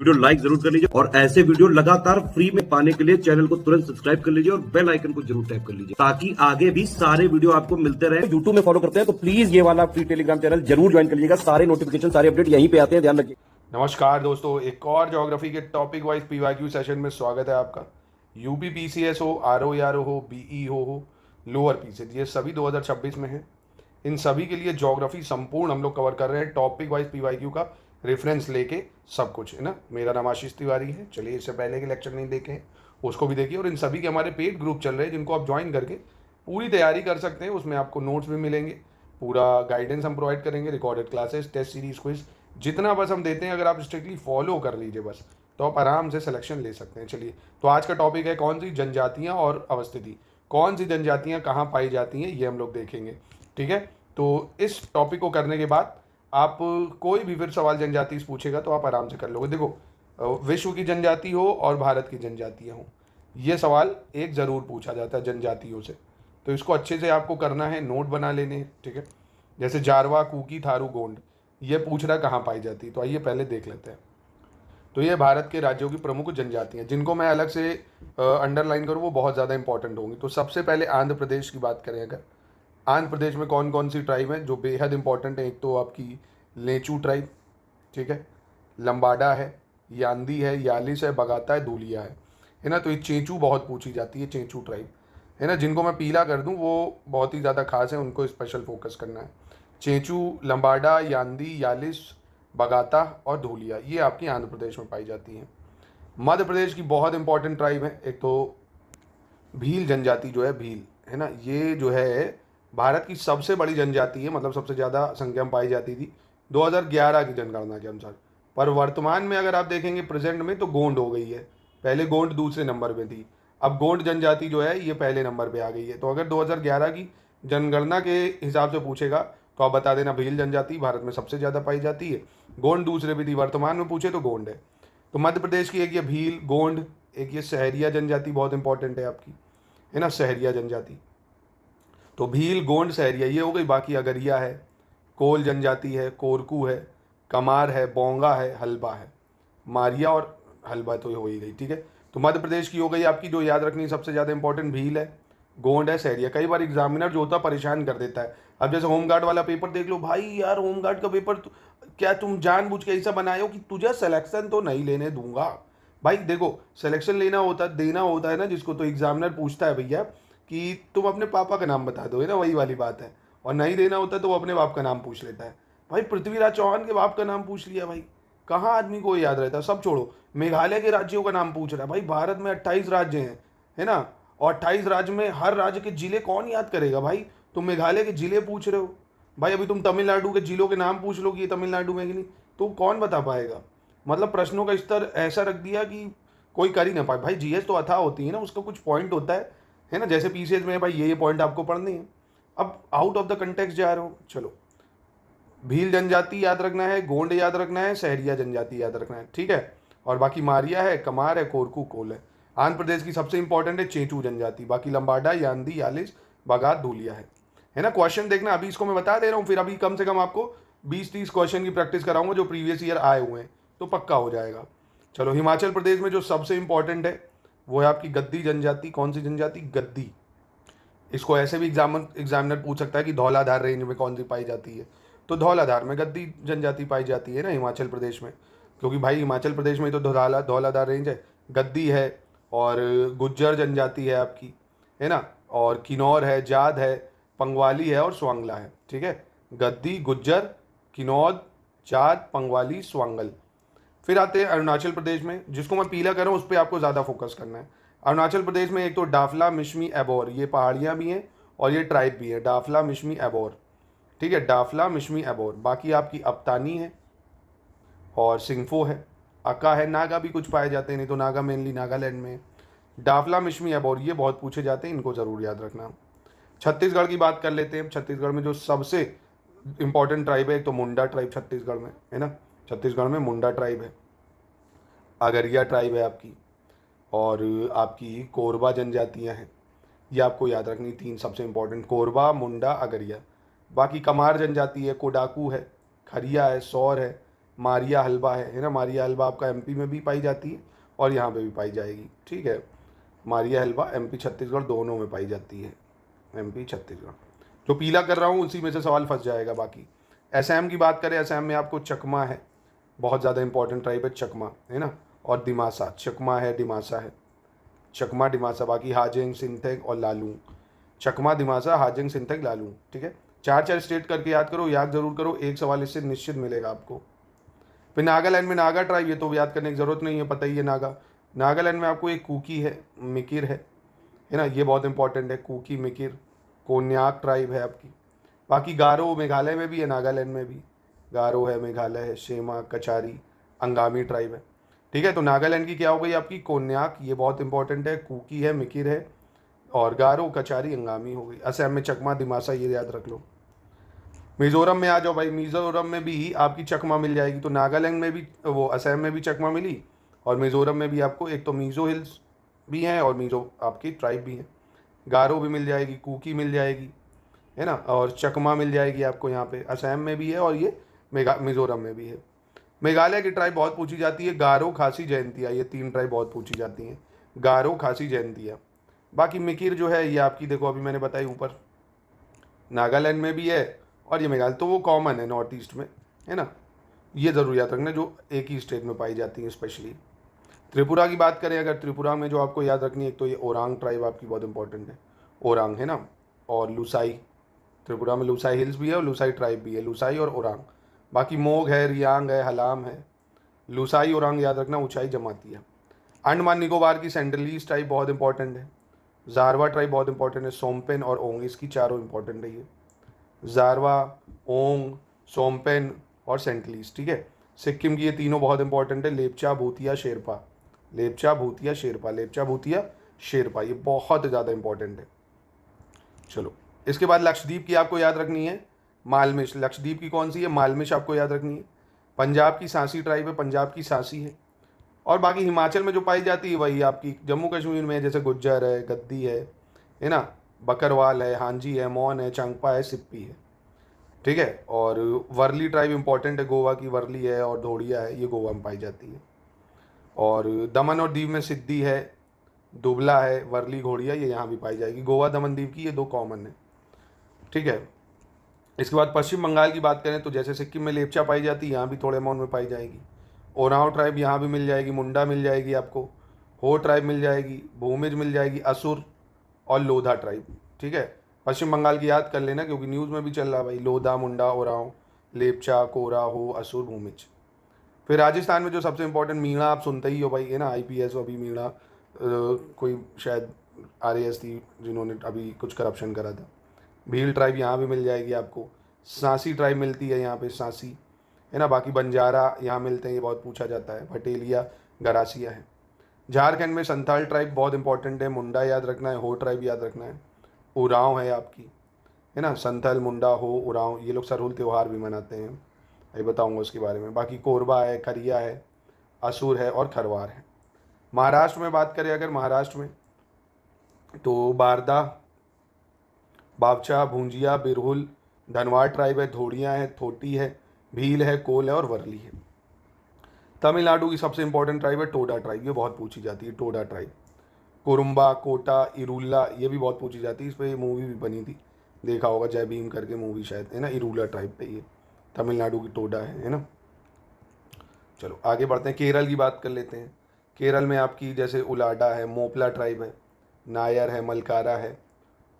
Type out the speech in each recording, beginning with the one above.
Video like जरूर कर लीजिए और ऐसे वीडियो लगातार फ्री में पाने के लिए चैनल को तुरंत सब्सक्राइब कर लीजिए और बेल आइकन को जरूर टैप कर लीजिए ताकि आगे भी सारे वीडियो आपको मिलते रहे। यूट्यूब में फॉलो करते हैं तो प्लीज ये वाला फ्री टेलीग्राम चैनल जरूर ज्वाइन कर लीजिएगा। सारे नोटिफिकेशन सारे अपडेट यहीं पे आते हैं, ध्यान रखिए। नमस्कार दोस्तों, एक और ज्योग्राफी के टॉपिक वाइज पीवाईक्यू सेशन में स्वागत है आपका। यूपी पीसीएस हो, आरओ हो, बीई हो लोअर पीसीएस, ये सभी 2026 में है। इन सभी के लिए ज्योग्राफी संपूर्ण हम लोग कवर कर रहे हैं, टॉपिक वाइज पीवाईक्यू का रेफरेंस लेके सब कुछ, है ना। मेरा नाम आशीष तिवारी है। चलिए, इससे पहले के लेक्चर नहीं देखे उसको भी देखिए, और इन सभी के हमारे पेड ग्रुप चल रहे हैं जिनको आप ज्वाइन करके पूरी तैयारी कर सकते हैं। उसमें आपको नोट्स भी मिलेंगे, पूरा गाइडेंस हम प्रोवाइड करेंगे, recorded classes, test series, quiz, जितना बस हम देते हैं अगर आप स्ट्रिक्टली फॉलो कर लीजिए बस, तो आप आराम से सिलेक्शन ले सकते हैं। चलिए, तो आज का टॉपिक है कौन सी जनजातियां और अवस्थिति, कौन सी जनजातियां कहाँ पाई जाती हैं, ये हम लोग देखेंगे। ठीक है, तो इस टॉपिक को करने के बाद आप कोई भी फिर सवाल जनजाति से पूछेगा तो आप आराम से कर लोगे। देखो, विश्व की जनजाति हो और भारत की जनजातियाँ हो, ये सवाल एक ज़रूर पूछा जाता है जनजातियों से, तो इसको अच्छे से आपको करना है, नोट बना लेने हैं। ठीक है, जैसे जारवा, कुकी, थारू, गोंड, ये पूछ रहा कहाँ पाई जाती है, तो आइए पहले देख लेते हैं। तो ये भारत के राज्यों की प्रमुख जनजातियाँ, जिनको मैं अलग से अंडरलाइन करूँ वो बहुत ज़्यादा इंपॉर्टेंट होंगी। तो सबसे पहले आंध्र प्रदेश की बात करें अगर, आंध्र प्रदेश में कौन कौन सी ट्राइब है जो बेहद इंपॉर्टेंट है। एक तो आपकी लेचू ट्राइब, ठीक है, लंबाडा है, यांदी है, यालिस है, बगाता है, धूलिया है ना। तो ये चेंचू बहुत पूछी जाती है, चेंचू ट्राइब, है ना। जिनको मैं पीला कर दूं वो बहुत ही ज़्यादा खास है, उनको स्पेशल फोकस करना है। चेंचू, लंबाडा, यांदी, यालिस, बगाता और धूलिया, ये आपकी आंध्र प्रदेश में पाई जाती हैं। मध्य प्रदेश की बहुत इंपॉर्टेंट ट्राइब है, एक तो भील जनजाति जो है, भील, है ना, ये जो है भारत की सबसे बड़ी जनजाति है, मतलब सबसे ज़्यादा संख्या में पाई जाती थी 2011 की जनगणना के अनुसार। पर वर्तमान में अगर आप देखेंगे प्रेजेंट में, तो गोंड हो गई है। पहले गोंड दूसरे नंबर पे थी, अब गोंड जनजाति जो है ये पहले नंबर पे आ गई है। तो अगर 2011 की जनगणना के हिसाब से पूछेगा तो आप बता देना भील जनजाति भारत में सबसे ज़्यादा पाई जाती है, गोंड दूसरे पे थी, वर्तमान में पूछे तो गोंड है। तो मध्य प्रदेश की एक ये भील, गोंड, एक ये सहरिया जनजाति बहुत इंपॉर्टेंट है आपकी, है ना, सहरिया जनजाति। तो भील, गोंड, सहरिया ये हो गई। बाकी अगरिया है, कोल जनजाति है, कोरकू है, कमार है, बोंगा है, हलबा है, मारिया और हलबा तो हो ही गई। ठीक है, तो मध्य प्रदेश की हो गई आपकी, जो याद रखनी सबसे ज़्यादा इंपॉर्टेंट भील है, गोंड है, सहरिया। कई बार एग्जामिनर जो होता है परेशान कर देता है। अब जैसे होमगार्ड वाला पेपर देख लो, भाई यार होमगार्ड का पेपर क्या तुम जानबूझ के ऐसा बनाए हो कि तुझे सिलेक्शन तो नहीं लेने दूंगा। भाई देखो, सिलेक्शन लेना होता है, देना होता है ना जिसको, तो एग्जामिनर पूछता है भैया कि तुम अपने पापा का नाम बता दो, है ना, वही वाली बात है। और नहीं देना होता तो वो अपने बाप का नाम पूछ लेता है। भाई पृथ्वीराज चौहान के बाप का नाम पूछ लिया, भाई कहाँ आदमी को याद रहता है। सब छोड़ो, मेघालय के राज्यों का नाम पूछ रहा है। भाई भारत में 28 राज्य हैं, है ना, और 28 राज्य में हर राज्य के जिले कौन याद करेगा भाई। तुम मेघालय के जिले पूछ रहे हो, भाई अभी तुम तमिलनाडु के जिलों के नाम पूछ लो कि ये तमिलनाडु में कि नहीं, तो कौन बता पाएगा। मतलब प्रश्नों का स्तर ऐसा रख दिया कि कोई कर ही ना पाए। भाई जीएस तो अथाह होती है ना, उसका कुछ पॉइंट होता है ना, जैसे पीसीएस में भाई ये पॉइंट आपको पढ़ने हैं। अब आउट ऑफ द कंटेक्स्ट जा रहे हो। चलो, भील जनजाति याद रखना है, गोंड याद रखना है, सहरिया जनजाति याद रखना है, ठीक है। और बाकी मारिया है, कमार है, कोरकू, कोल है। आंध्र प्रदेश की सबसे इंपॉर्टेंट है चेंचू जनजाति, बाकी लंबाडा, यांदी, यालिस, बगात, धूलिया है ना। क्वेश्चन देखना, अभी इसको मैं बता दे रहा हूँ, फिर अभी कम से कम आपको 20-30 क्वेश्चन की प्रैक्टिस कराऊंगा जो प्रीवियस ईयर आए हुए हैं, तो पक्का हो जाएगा। चलो, हिमाचल प्रदेश में जो सबसे इंपॉर्टेंट है वो है आपकी गद्दी जनजाति। कौन सी जनजाति? गद्दी। इसको ऐसे भी एग्जामिनर पूछ सकता है कि धौलाधार रेंज में कौन सी पाई जाती है, तो धौलाधार में गद्दी जनजाति पाई जाती है ना हिमाचल प्रदेश में, क्योंकि भाई हिमाचल प्रदेश में तो धौलाधार रेंज है, गद्दी है, और गुज्जर जनजाति है आपकी, है ना, और किन्नौर है, जाद है, पंगवाली है और स्वांगला है। ठीक है, गद्दी, गुज्जर, किन्नौर, जाद, पंगवाली, स्वांगल। फिर आते हैं अरुणाचल प्रदेश में, जिसको मैं पीला कर रहा हूँ उस पर आपको ज़्यादा फोकस करना है। अरुणाचल प्रदेश में एक तो डाफला, मिशमी, एबोर, ये पहाड़ियाँ भी हैं और ये ट्राइब भी है, डाफला, मिशमी, एबोर। ठीक है, डाफला, मिशमी, एबोर। बाकी आपकी अपतानी है और सिंगफो है, अका है, नागा भी कुछ पाए जाते हैं, नहीं तो नागा मेनली नागालैंड में। डाफला, मिशमी, एबोर ये बहुत पूछे जाते हैं, इनको ज़रूर याद रखना। छत्तीसगढ़ की बात कर लेते हैं। छत्तीसगढ़ में जो सबसे इंपॉर्टेंट ट्राइब है, एक तो मुंडा ट्राइब छत्तीसगढ़ में, है ना, छत्तीसगढ़ में मुंडा ट्राइब है, अगरिया ट्राइब है आपकी, और आपकी कोरबा जनजातियां हैं, ये आपको याद रखनी, तीन सबसे इंपॉर्टेंट, कोरबा, मुंडा, अगरिया। बाकी कमार जनजाति है, कोडाकू है, खरिया है, सौर है, मारिया हलवा है ना, मारिया हलवा आपका एमपी में भी पाई जाती है और यहाँ पे भी पाई जाएगी, ठीक है। मारिया हलवा एमपी छत्तीसगढ़ दोनों में पाई जाती है, एमपी छत्तीसगढ़। जो पीला कर रहा हूँ उसी में से सवाल फंस जाएगा। बाकी असम की बात करें, असम में आपको चकमा है, बहुत ज़्यादा इंपॉर्टेंट ट्राइब है चकमा, है ना, और दिमासा, चकमा है दिमासा है, चकमा दिमासा। बाकी हाजेंग सिंथेक और लालूंग, चकमा दिमासा हाजेंग सिंथेक लालूंग, ठीक है। 4 स्टेट करके याद करो, याद जरूर करो, एक सवाल इससे निश्चित मिलेगा आपको। फिर नागालैंड में नागा ट्राइब, ये तो याद करने की ज़रूरत नहीं है, पता ही है नागा। नागालैंड में आपको एक कुकी है, मिकिर है ना, ये बहुत इंपॉर्टेंट है, कुकी मिकिर। कोन्याक ट्राइब है आपकी। बाकी गारो मेघालय में भी है, नागालैंड में भी गारो है, मेघालय है, शेमा, कचारी, अंगामी ट्राइब है, ठीक है। तो नागालैंड की क्या हो गई आपकी, कोन्याक, ये बहुत इंपॉर्टेंट है, कुकी है, मिकिर है, और गारो, कचारी, अंगामी हो गई। असम में चकमा दिमासा, ये याद रख लो। मिजोरम में आ जाओ भाई, मिजोरम में भी आपकी चकमा मिल जाएगी। तो नागालैंड में भी, वो असम में भी चकमा मिली, और मिजोरम में भी आपको एक तो मिजो हिल्स भी हैं और मिजो आपकी ट्राइब भी हैं। गारो भी मिल जाएगी, कुकी मिल जाएगी, है ना, और चकमा मिल जाएगी आपको यहाँ पे, असम में भी है और ये मिजोरम में भी है। मेघालय की ट्राइब बहुत पूछी जाती है, गारो, खासी, जयंतिया, ये 3 ट्राइब बहुत पूछी जाती हैं, गारो, खासी, जयंतिया। बाकी मिकिर जो है ये आपकी, देखो अभी मैंने बताई ऊपर, नागालैंड में भी है और ये मेघालय, तो वो कॉमन है नॉर्थ ईस्ट में, है ना, ये ज़रूर याद रखना, जो एक ही स्टेट में पाई जाती हैं स्पेशली। त्रिपुरा की बात करें अगर, त्रिपुरा में जो आपको याद रखनी है, एक तो ये ओरांग ट्राइब आपकी बहुत इंपॉर्टेंट है, ओरांग, है ना, और लुसाई। त्रिपुरा में लुसाई हिल्स भी है और लुसाई ट्राइब भी है, लुसाई और ओरांग। बाकी मोग है, रियांग है, हलाम है, लुसाई, ओरांग याद रखना, ऊंचाई जमाती है। अंडमान निकोबार की सेंट्रलीज ट्राइब बहुत इंपॉर्टेंट है, जारवा ट्राइब बहुत इंपॉर्टेंट है, सोमपेन और ओंग, इसकी चारों इंपॉर्टेंट है ये, जारवा, ओंग, सोमपेन और सेंट्रलीज, ठीक है। सिक्किम की ये तीनों बहुत इंपॉर्टेंट है, लेपचा, भूतिया, शेरपा, लेपचा, भूतिया, शेरपा, लेपचा, भूतिया, शेरपा, ये बहुत ज़्यादा इंपॉर्टेंट है। चलो इसके बाद लक्षद्वीप की आपको याद रखनी है, मालमिश। लक्षद्वीप की कौन सी है, मालमिश आपको याद रखनी है। पंजाब की सांसी ट्राइब है, पंजाब की सांसी है। और बाकी हिमाचल में जो पाई जाती है वही आपकी जम्मू कश्मीर में, जैसे गुज्जर है, गद्दी है ना, बकरवाल है, हांजी है, मौन है, चांगपा है, सिप्पी है, ठीक है। और वर्ली ट्राइब इंपॉर्टेंट है, गोवा की वर्ली है और धोड़िया है, ये गोवा में पाई जाती है। और दमन और दीव में सिद्धी है, दुबला है, वर्ली, घोड़िया, ये यहाँ भी पाई जाएगी। गोवा, दमन, दीव की ये 2 कॉमन है, ठीक है। इसके बाद पश्चिम बंगाल की बात करें तो जैसे सिक्किम में लेपचा पाई जाती है, यहाँ भी थोड़े अमाउंट में पाई जाएगी। ओरांव ट्राइब यहाँ भी मिल जाएगी, मुंडा मिल जाएगी आपको, हो ट्राइब मिल जाएगी, भूमिज मिल जाएगी, असुर और लोधा ट्राइब, ठीक है। पश्चिम बंगाल की याद कर लेना क्योंकि न्यूज़ में भी चल रहा है भाई, लोधा, मुंडा, ओरांव, लेपचा, कोरा, हो, असुर, भूमिज। फिर राजस्थान में जो सबसे इंपॉर्टेंट, मीणा आप सुनते ही हो भाई, है ना, IPS अभी मीणा, कोई शायद RAS थी जिन्होंने अभी कुछ करप्शन करा था। भील ट्राइब यहाँ भी मिल जाएगी आपको, सांसी ट्राइब मिलती है यहाँ पे, सांसी, है ना। बाकी बंजारा यहाँ मिलते हैं, ये बहुत पूछा जाता है, भटेलिया, गरासिया है। झारखंड में संथाल ट्राइब बहुत इंपॉर्टेंट है, मुंडा याद रखना है, हो ट्राइब याद रखना है, उरांव है आपकी, है ना, संथल, मुंडा, हो, उरांव, ये लोग सरहुल त्यौहार भी मनाते हैं, ये बताऊंगा उसके बारे में। बाकी कोरबा है, खरिया है, असुर है और खरवार है। महाराष्ट्र में बात करें अगर, महाराष्ट्र में तो बारदा, बावचा, भूंजिया, बिरहुल, धनवाड़ ट्राइब है, धोड़िया है, थोटी है, भील है, कोल है और वर्ली है। तमिलनाडु की सबसे इंपॉर्टेंट ट्राइब है टोडा ट्राइब, ये बहुत पूछी जाती है, टोडा ट्राइब। कुरुम्बा, कोटा, इरूला, ये भी बहुत पूछी जाती है, इस पर मूवी भी बनी थी, देखा होगा, जय भीम करके मूवी शायद, है ना, इरूला ट्राइब पे ये तमिलनाडु की टोडा है ना। चलो आगे बढ़ते हैं, केरल की बात कर लेते हैं। केरल में आपकी जैसे उलाडा है, मोपला ट्राइब है, नायर है, मलकारा है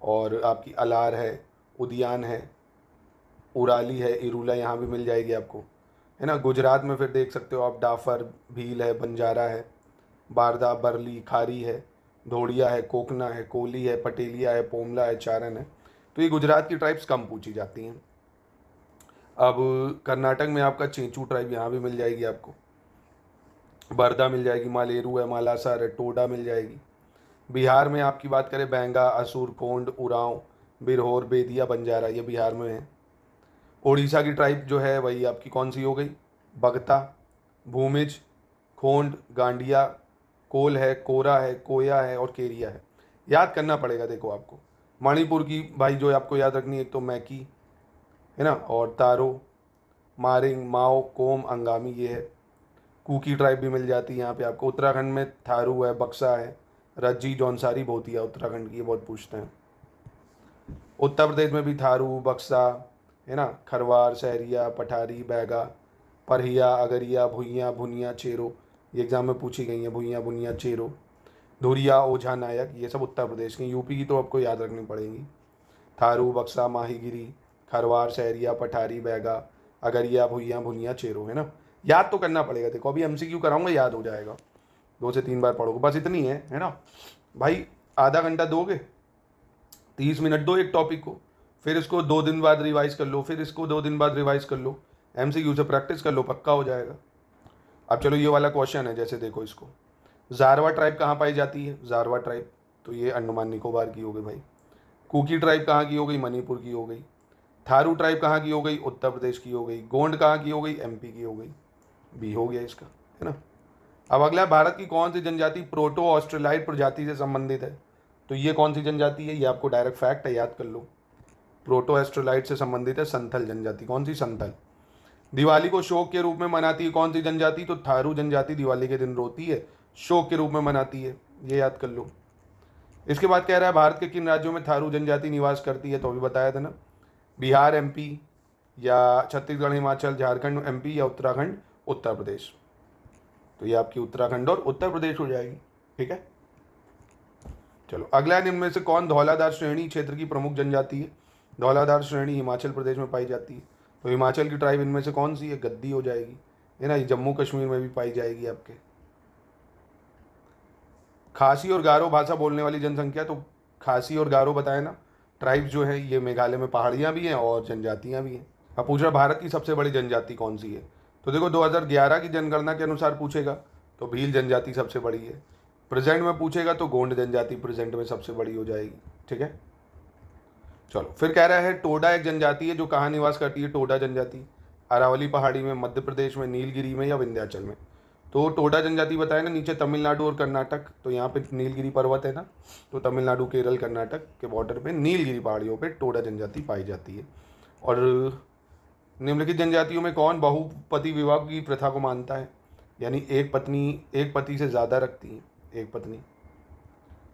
और आपकी अलार है, उदियान है, उराली है, इरूला यहाँ भी मिल जाएगी आपको, है ना। गुजरात में फिर देख सकते हो आप, डाफर, भील है, बंजारा है, बारदा, बरली, खारी है, धोड़िया है, कोकना है, कोली है, पटेलिया है, पोमला है, चारण है। तो ये गुजरात की ट्राइब्स कम पूछी जाती हैं। अब कर्नाटक में आपका चेंचू ट्राइब यहाँ भी मिल जाएगी आपको, बरदा मिल जाएगी, मालेरू है, मालासार है, टोडा मिल जाएगी। बिहार में आपकी बात करें, बैंगा, असुर, कोंड, उरांव, बिरहोर, बेदिया, बंजारा, ये बिहार में है। उड़ीसा की ट्राइब जो है वही आपकी कौन सी हो गई, बगता, भूमिज, खोंड, गांडिया, कोल है, कोरा है, कोया है और केरिया है। याद करना पड़ेगा देखो आपको। मणिपुर की भाई जो आपको याद रखनी है, एक तो मैकी, है ना, और तारो, मारिंग, माओ, कोम, अंगामी ये है। कुकी ट्राइब भी मिल जाती है यहाँ पे आपको। उत्तराखंड में थारू है, बक्सा है, रज्जी, जौनसारी भोतिया उत्तराखंड की, ये बहुत पूछते हैं। उत्तर प्रदेश में भी थारू, बक्सा है ना, खरवार, सहरिया, पठारी, बैगा, परहिया, अगरिया, भुइयाँ, भुनिया, चेरो, ये एग्जाम में पूछी गई हैं। भुइयाँ, भुनिया, चेरो, धुरिया, ओझा, नायक, ये सब उत्तर प्रदेश की। यूपी की तो आपको याद रखनी पड़ेगी। थारू, बक्सा, माहीगिरी, खरवार, सहरिया, पठारी, बैगा, अगरिया, भुइयाँ, भुनिया, चेरो, है ना। याद तो करना पड़ेगा। देखो अभी एमसीक्यू कराऊंगा, याद हो जाएगा, 2 से 3 बार पढ़ोगे, बस इतनी है ना भाई। आधा घंटा दोगे, 30 मिनट दो एक टॉपिक को, फिर इसको 2 दिन बाद रिवाइज कर लो, फिर इसको 2 दिन बाद रिवाइज कर लो, एमसीक्यू से प्रैक्टिस कर लो, पक्का हो जाएगा। अब चलो ये वाला क्वेश्चन है, जैसे देखो इसको, जारवा ट्राइब कहाँ पाई जाती है? जारवा ट्राइब तो ये अंडमान निकोबार की हो गई भाई। कुकी ट्राइब कहाँ की हो गई? मणिपुर की हो गई। थारू ट्राइब कहाँ की हो गई? उत्तर प्रदेश की हो गई। गोंड कहाँ की हो गई? एमपी की हो गई। बी हो गया इसका, है ना। अब अगला, भारत की कौन सी जनजाति प्रोटो ऑस्ट्रेलाइड प्रजाति से संबंधित है? तो ये कौन सी जनजाति है? ये आपको डायरेक्ट फैक्ट है, याद कर लो। प्रोटो ऑस्ट्रेलाइड से संबंधित है संथल जनजाति। कौन सी? संथल। दिवाली को शोक के रूप में मनाती है कौन सी जनजाति? तो थारू जनजाति दिवाली के दिन रोती है, शोक के रूप में मनाती है, ये याद कर लो। इसके बाद कह रहा है भारत के किन राज्यों में थारू जनजाति निवास करती है? तो अभी बताया था ना, बिहार, एमपी, या छत्तीसगढ़, हिमाचल, झारखंड, एमपी, या उत्तराखंड, उत्तर प्रदेश। तो ये आपकी उत्तराखंड और उत्तर प्रदेश हो जाएगी, ठीक है। चलो अगला, इनमें में से कौन धौलाधार श्रेणी क्षेत्र की प्रमुख जनजाति है? धौलाधार श्रेणी हिमाचल प्रदेश में पाई जाती है। तो हिमाचल की ट्राइब इनमें से कौन सी है? गद्दी हो जाएगी, है ना। ये जम्मू कश्मीर में भी पाई जाएगी आपके। खासी और गारो भाषा बोलने वाली जनसंख्या, तो खासी और गारो बताए ना, ट्राइब जो है ये मेघालय में पहाड़ियाँ भी हैं और जनजातियाँ भी हैं। अब पूछ रहा भारत की सबसे बड़ी जनजाति कौन सी है? तो देखो 2011 की जनगणना के अनुसार पूछेगा तो भील जनजाति सबसे बड़ी है। प्रेजेंट में पूछेगा तो गोंड जनजाति प्रेजेंट में सबसे बड़ी हो जाएगी, ठीक है। चलो फिर कह रहा है टोडा एक जनजाति है जो कहाँ निवास करती है? टोडा जनजाति अरावली पहाड़ी में, मध्य प्रदेश में, नीलगिरी में, या विंध्याचल में। तो टोडा जनजाति बताया ना, नीचे तमिलनाडु और कर्नाटक, तो यहाँ पे नीलगिरी पर्वत है ना, तो तमिलनाडु, केरल, कर्नाटक के बॉर्डर पे नीलगिरी पहाड़ियों पे टोडा जनजाति पाई जाती है। और निम्नलिखित जनजातियों में कौन बहुपति विवाह की प्रथा को मानता है? यानी एक पति से ज़्यादा रखती है, एक पत्नी,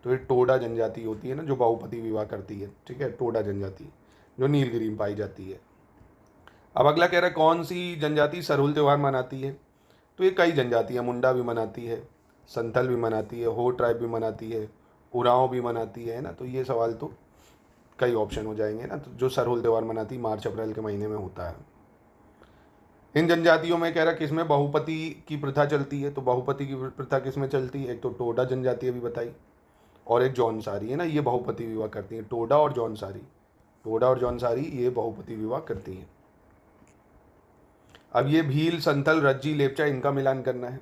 तो ये टोडा जनजाति होती है ना, जो बहुपति विवाह करती है, ठीक है। टोडा जनजाति जो नीलगिरी में पाई जाती है। अब अगला कह रहा है कौन सी जनजाति सरहुल त्यौहार मनाती है? तो ये कई जनजातियाँ, मुंडा भी मनाती है, संथल भी मनाती है, हो ट्राइब भी मनाती है, उरांव भी मनाती है ना। तो ये सवाल तो कई ऑप्शन हो जाएंगे ना। तो जो सरहुल त्यौहार मनाती मार्च अप्रैल के महीने में होता है। इन जनजातियों में कह रहा किसमें बहुपति की प्रथा चलती है? तो बहुपति की प्रथा किसमें चलती है? एक तो टोडा जनजाति अभी बताई, और एक जौनसारी, है ना, ये बहुपति विवाह करती है। टोडा और जौनसारी, टोडा और जौनसारी ये बहुपति विवाह करती हैं। अब ये भील, संथल, रज्जी, लेपचा, इनका मिलान करना है।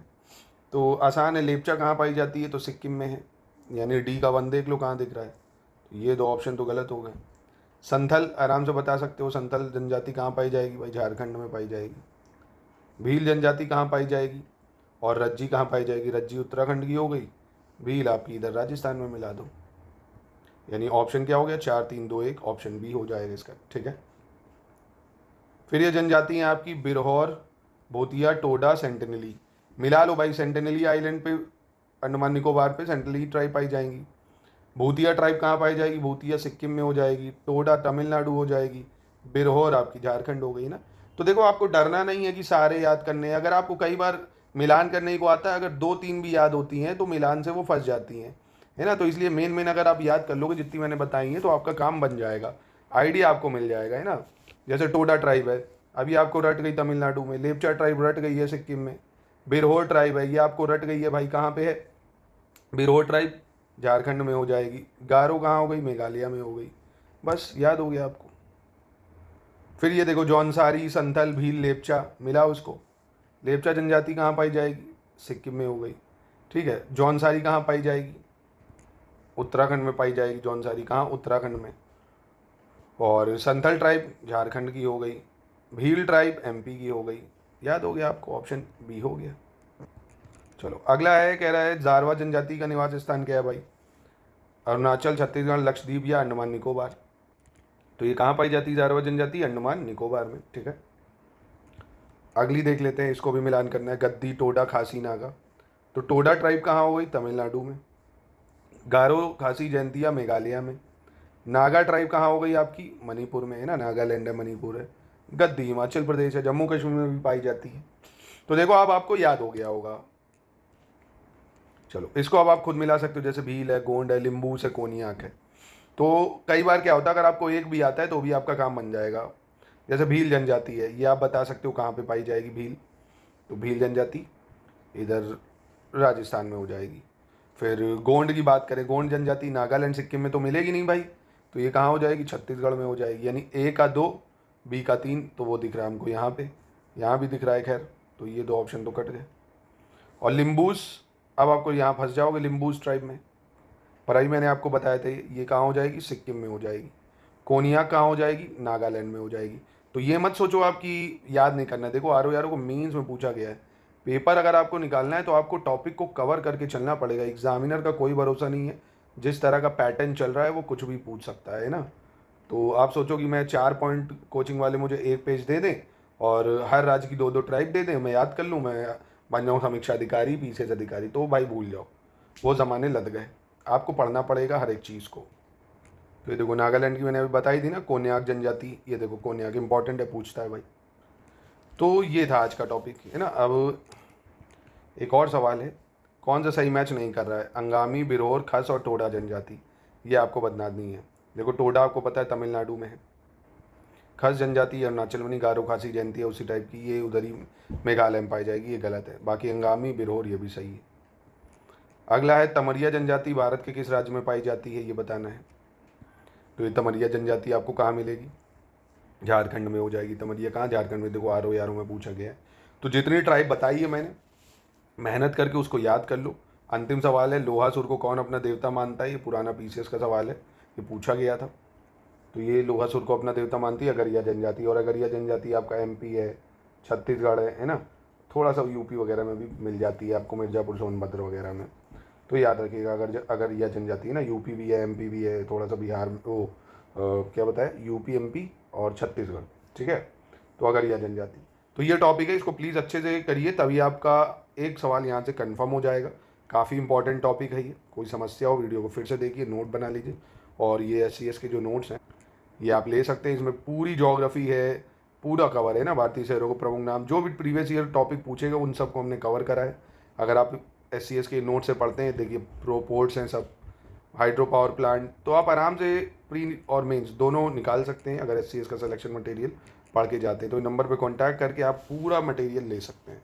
तो आसान है, लेपचा कहाँ पाई जाती है? तो सिक्किम में है, यानी डी का 1 देख लो कहाँ दिख रहा है। तो ये 2 ऑप्शन तो गलत हो गए। संथल आराम से बता सकते हो, संथल जनजाति कहाँ पाई जाएगी? भाई झारखंड में पाई जाएगी। भील जनजाति कहाँ पाई जाएगी? और रज्जी कहाँ पाई जाएगी? रज्जी उत्तराखंड की हो गई, भील आपकी इधर राजस्थान में मिला दो। यानी ऑप्शन क्या हो गया? 4, 3, 2, 1, ऑप्शन बी हो जाएगा इसका, ठीक है। फिर ये जनजाति हैं आपकी बिरहौर, भोतिया, टोडा, सेंटिनली, मिला लो भाई। सेंटिनली आइलैंड पे, अंडमान निकोबार पे सेंटिनली ट्राइब पाई जाएंगी। भूतिया ट्राइब कहाँ पाई जाएगी? भूतिया सिक्किम में हो जाएगी, टोडा तमिलनाडु हो जाएगी, बिरहौर आपकी झारखंड हो गई ना। तो देखो आपको डरना नहीं है कि सारे याद करने हैं। अगर आपको कई बार मिलान करने को आता है, अगर 2-3 भी याद होती हैं तो मिलान से वो फंस जाती हैं, है ना। तो इसलिए मेन अगर आप याद कर लोगे जितनी मैंने बताई हैं तो आपका काम बन जाएगा, आइडिया आपको मिल जाएगा, है ना। जैसे टोडा ट्राइब है, अभी आपको रट गई तमिलनाडु में। लेपचा ट्राइब रट गई है सिक्किम में। बिरहोर ट्राइब है, ये आपको रट गई है भाई, कहाँ पे है? बिरहोर ट्राइब झारखंड में हो जाएगी। गारो कहाँ हो गई? मेघालय में हो गई। बस याद हो गया आपको। फिर ये देखो जौनसारी, संथल, भील, लेपचा, मिला उसको। लेपचा जनजाति कहाँ पाई जाएगी? सिक्किम में हो गई, ठीक है। जौनसारी कहाँ पाई जाएगी? उत्तराखंड में पाई जाएगी। जौनसारी कहाँ? उत्तराखंड में। और संथल ट्राइब झारखंड की हो गई, भील ट्राइब एमपी की हो गई। याद हो गया आपको, ऑप्शन बी हो गया। चलो अगला है, कह रहा है जारवा जनजाति का निवास स्थान क्या है भाई? अरुणाचल, छत्तीसगढ़, लक्षद्वीप, या अंडमान निकोबार। तो ये कहाँ पाई जाती है जारवा जनजाति? अंडमान निकोबार में, ठीक है। अगली देख लेते हैं, इसको भी मिलान करना है। गद्दी, टोडा, खासी, नागा। तो टोडा ट्राइब कहाँ हो गई? तमिलनाडु में। गारो, खासी, जयंतिया मेघालय में। नागा ट्राइब कहाँ हो गई आपकी? मणिपुर में है ना, नागालैंड है, मणिपुर है। गद्दी हिमाचल प्रदेश है, जम्मू कश्मीर में भी पाई जाती है। तो देखो अब आपको याद हो गया होगा। चलो इसको अब आप खुद मिला सकते हो, जैसे भील है, गोंड है, लिम्बूस है, कोनियाक है। तो कई बार क्या होता है, अगर आपको एक भी आता है तो भी आपका काम बन जाएगा। जैसे भील जनजाति है, ये आप बता सकते हो कहाँ पे पाई जाएगी भील। तो भील जनजाति इधर राजस्थान में हो जाएगी। फिर गोंड की बात करें, गोंड जनजाति नागालैंड सिक्किम में तो मिलेगी नहीं भाई, तो ये कहाँ हो जाएगी? छत्तीसगढ़ में हो जाएगी। यानी ए का 2, बी का 3, तो वो दिख रहा है हमको यहाँ पे, यहाँ भी दिख रहा है। खैर तो ये 2 ऑप्शन तो कट गए। और लिम्बूस, अब आपको यहाँ फंस जाओगे लिम्बूस ट्राइब में। पर अभी मैंने आपको बताया था ये कहाँ हो जाएगी? सिक्किम में हो जाएगी। कोनियाक कहाँ हो जाएगी? नागालैंड में हो जाएगी। तो ये मत सोचो आपकी याद नहीं करना है। देखो आर ओ यार को मेंस में पूछा गया है। पेपर अगर आपको निकालना है तो आपको टॉपिक को कवर करके चलना पड़ेगा। एग्जामिनर का कोई भरोसा नहीं है, जिस तरह का पैटर्न चल रहा है वो कुछ भी पूछ सकता है ना। तो आप सोचो कि मैं 4 पॉइंट कोचिंग वाले मुझे 1 पेज दे दें और हर राज्य की 2-2 ट्राइब दे दें, मैं याद कर लूँ, मैं बन जाऊँ समीक्षा अधिकारी, पीसीएस अधिकारी, तो भाई भूल जाओ, वो ज़माने लद गए। आपको पढ़ना पड़ेगा हर एक चीज़ को। तो ये देखो नागालैंड की मैंने अभी बताई थी ना, कोन्याक जनजाति, ये देखो कोन्याक इंपॉर्टेंट है, पूछता है भाई। तो ये था आज का टॉपिक, है ना। अब एक और सवाल है, कौन सा सही मैच नहीं कर रहा है? अंगामी, बिरहोर, खस और टोडा जनजाति, ये आपको बदनामी है। देखो टोडा आपको पता है तमिलनाडु में है, खस जनजाति अरुणाचल में नहीं, गारो, खासी, जयंती है उसी टाइप की, ये उधर ही मेघालय में पाई जाएगी, ये गलत है। बाकी अंगामी, बिरहोर ये भी सही है। अगला है तमरिया जनजाति भारत के किस राज्य में पाई जाती है, ये बताना है। तो ये तमरिया जनजाति आपको कहाँ मिलेगी? झारखंड में हो जाएगी। तमरिया कहाँ? झारखंड में। देखो आर ओ यारों में पूछा गया है। तो जितनी ट्राइब बताई है मैंने, मेहनत करके उसको याद कर लो। अंतिम सवाल है, लोहासुर को कौन अपना देवता मानता है? ये पुराना पीसीएस का सवाल है, ये पूछा गया था। तो ये लोहासुर को अपना देवता मानती है अगरिया जनजाति। और अगरिया जनजाति आपका एमपी है, छत्तीसगढ़ है ना, थोड़ा सा यूपी वगैरह में भी मिल जाती है आपको, मिर्ज़ापुर, सोनभद्र वगैरह में। तो याद रखिएगा, अगरिया जनजाति है ना, यूपी भी है, एमपी भी है, थोड़ा सा बिहार में, वो क्या बताया, यूपी, एमपी और छत्तीसगढ़, ठीक है। तो अगरिया जनजाति। तो ये टॉपिक है, इसको प्लीज़ अच्छे से करिए, तभी आपका एक सवाल यहाँ से कंफर्म हो जाएगा। काफ़ी इंपॉर्टेंट टॉपिक है ये। कोई समस्या हो वीडियो को फिर से देखिए, नोट बना लीजिए। और ये SCS के जो नोट्स हैं ये आप ले सकते हैं, इसमें पूरी ज्योग्राफी है, पूरा कवर है ना, भारतीय शहरों को प्रमुख नाम, जो भी प्रीवियस ईयर टॉपिक पूछेगा उन सबको हमने कवर करा है। अगर आप SCS के नोट से पढ़ते हैं, देखिए प्रोपोर्ट्स हैं सब, हाइड्रो पावर प्लांट, तो आप आराम से प्री और मेंस दोनों निकाल सकते हैं अगर SCS का सिलेक्शन मटेरियल पढ़ के जाते हैं। तो नंबर पे कांटेक्ट करके आप पूरा मटेरियल ले सकते हैं।